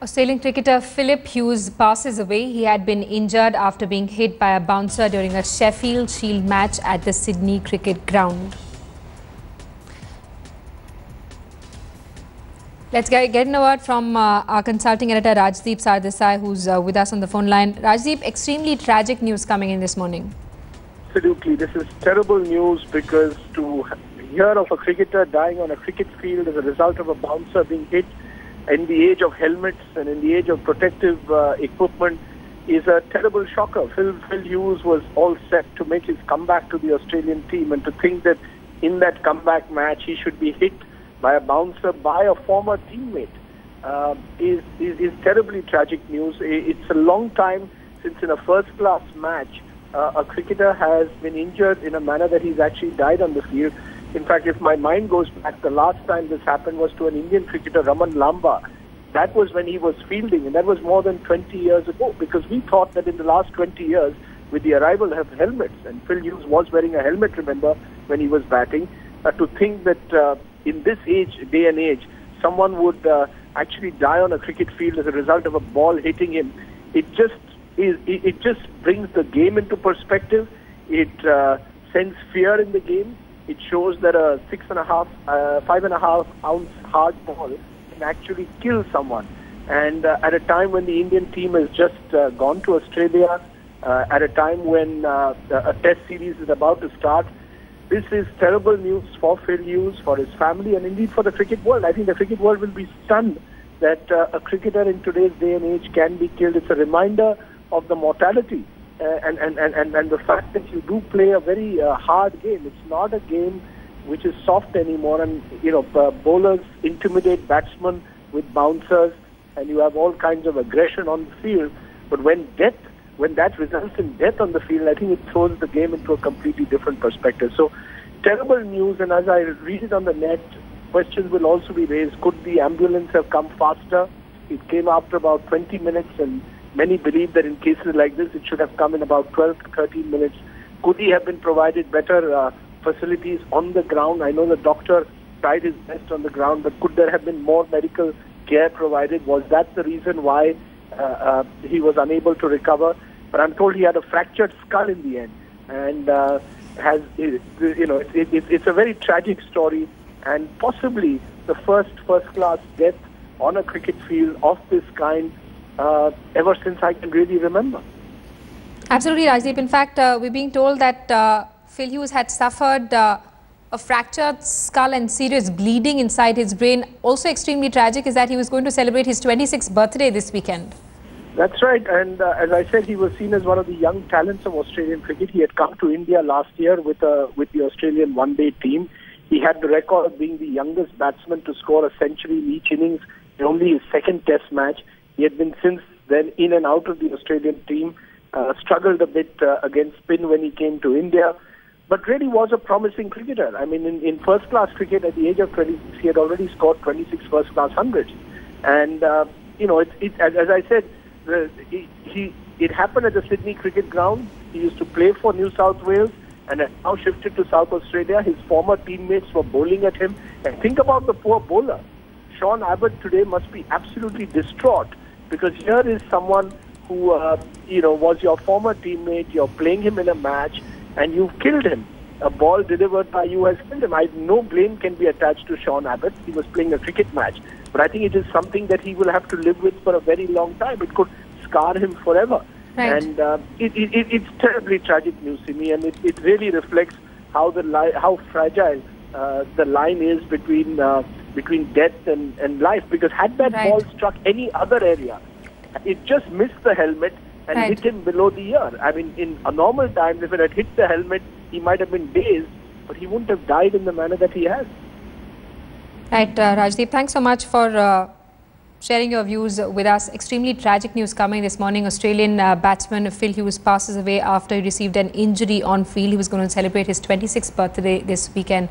Australian cricketer Philip Hughes passes away. He had been injured after being hit by a bouncer during a Sheffield Shield match at the Sydney Cricket Ground. Let's get a word from our consulting editor Rajdeep Sardesai, who's with us on the phone line. Rajdeep, extremely tragic news coming in this morning. Absolutely. This is terrible news because to hear of a cricketer dying on a cricket field as a result of a bouncer being hit in the age of helmets and in the age of protective equipment is a terrible shocker. Phil Hughes was all set to make his comeback to the Australian team, and to think that in that comeback match he should be hit by a bouncer by a former teammate is terribly tragic news. It's a long time since in a first-class match a cricketer has been injured in a manner that he's actually died on the field. In fact, if my mind goes back, the last time this happened was to an Indian cricketer, Raman Lamba. That was when he was fielding, and that was more than 20 years ago, because we thought that in the last 20 years, with the arrival of helmets, and Phil Hughes was wearing a helmet, remember, when he was batting, to think that in this day and age, someone would actually die on a cricket field as a result of a ball hitting him. It just brings the game into perspective. It sends fear in the game. It shows that a 5.5 ounce hard ball can actually kill someone. And at a time when the Indian team has just gone to Australia, at a time when a test series is about to start, this is terrible news for Phil Hughes, for his family, and indeed for the cricket world. I think the cricket world will be stunned that a cricketer in today's day and age can be killed. It's a reminder of the mortality and the fact that you do play a very hard game. It's not a game which is soft anymore, and bowlers intimidate batsmen with bouncers, and you have all kinds of aggression on the field. But when that results in death on the field, I think it throws the game into a completely different perspective. So terrible news, and as I read it on the net, questions will also be raised. Could the ambulance have come faster? It came after about 20 minutes, and many believe that in cases like this, it should have come in about 12 to 13 minutes. Could he have been provided better facilities on the ground? I know the doctor tried his best on the ground, but could there have been more medical care provided? Was that the reason why he was unable to recover? But I'm told he had a fractured skull in the end, and it's a very tragic story, and possibly the first-class death on a cricket field of this kind ever since I can really remember. Absolutely, Rajdeep. In fact, we're being told that Phil Hughes had suffered a fractured skull and serious bleeding inside his brain. Also extremely tragic is that he was going to celebrate his 26th birthday this weekend. That's right, and as I said, he was seen as one of the young talents of Australian cricket. He had come to India last year with the Australian one-day team. He had the record of being the youngest batsman to score a century in each innings in only his second test match. He had been since then in and out of the Australian team, struggled a bit against spin when he came to India, but really was a promising cricketer. I mean, in first-class cricket at the age of 26, he had already scored 26 first-class hundreds. And, as I said, it happened at the Sydney Cricket Ground. He used to play for New South Wales and has now shifted to South Australia. His former teammates were bowling at him. And think about the poor bowler. Sean Abbott today must be absolutely distraught, because here is someone who, was your former teammate. You're playing him in a match, and you've killed him. A ball delivered by you has killed him. No blame can be attached to Sean Abbott. He was playing a cricket match. But I think it is something that he will have to live with for a very long time. It could scar him forever. Right. And it's terribly tragic news to me, and it really reflects how fragile the line is between death and life. Because had that ball struck any other area, it just missed the helmet and hit him below the ear. I mean, in a normal times, if it had hit the helmet, he might have been dazed, but he wouldn't have died in the manner that he has. Right, Rajdeep, thanks so much for sharing your views with us. Extremely tragic news coming this morning. Australian batsman Phil Hughes passes away after he received an injury on field. He was going to celebrate his 26th birthday this weekend.